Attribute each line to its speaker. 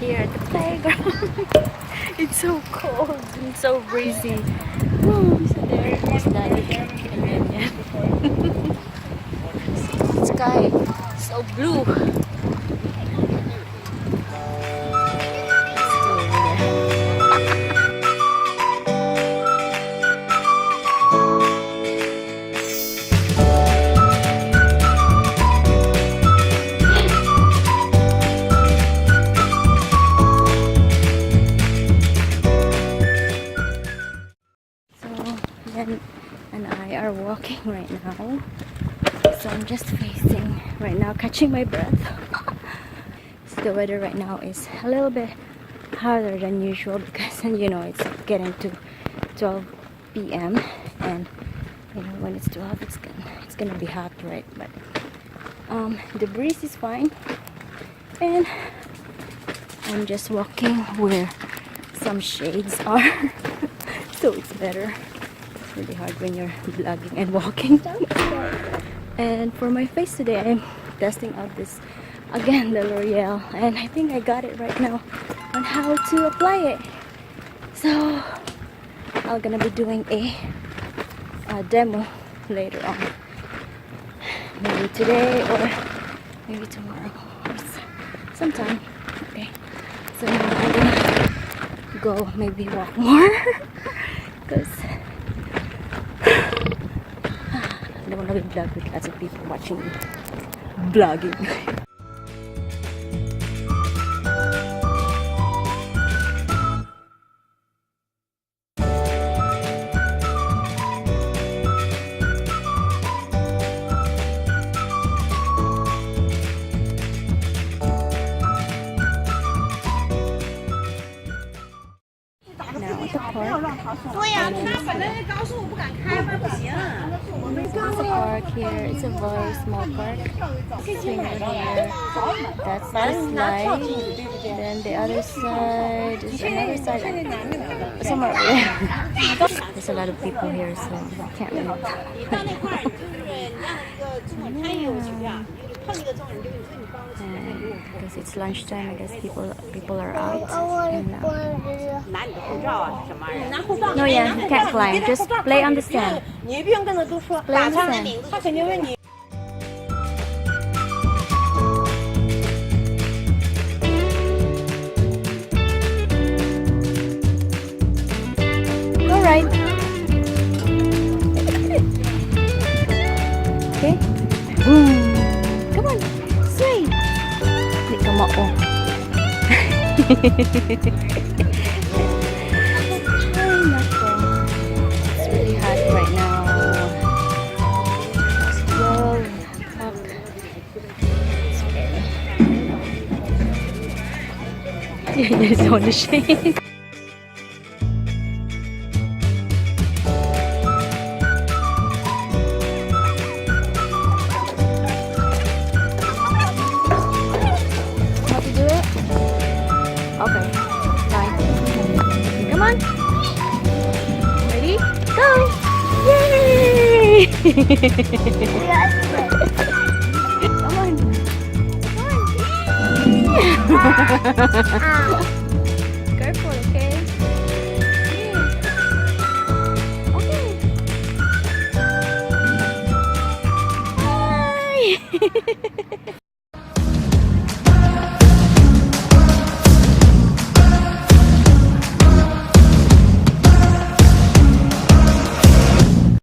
Speaker 1: here at the playground. It's so cold and so breezy. Oh, so there is Daddy and Yan. Sky so blue. Yan and I are walking right now. So I'm just facing right now, catching my breath. So the weather right now is a little bit hotter than usual because you know it's getting to 12 p.m. and you know when it's 12 it's gonna be hot, right? But the breeze is fine and I'm just walking where some shades are. So it's better. It's really hard when you're vlogging and walking. And for my face today, I'm testing out this again, the L'Oreal, and I think I got it right now on how to apply it. So I'm gonna be doing a demo later on, maybe today or maybe tomorrow or sometime. Okay, so now I'm gonna go maybe walk more because I don't want to vlog with lots of people watching me vlogging. Now at the park.
Speaker 2: 对呀，他反正高速不敢开，不行。
Speaker 1: It's a park here. It's a very small park. Swing over here. That's the slide. Then the other side is another side. Somewhere over there. There's a lot of people here, so I can't really. Because it's lunchtime, I guess people are out. No, yeah, you can't climb. Just play on the stand.
Speaker 2: 你不用跟着都说，打上你名字，他肯定问你。
Speaker 1: All right. Okay. Boom. Come on. Swing. Come on. It's really hot right now. It's 12 o'clock. It's on the shade. How to do it? Okay. Bye. Come on. Ready? Go! Yay! Come on. Come on. Careful, okay? Okay. Bye!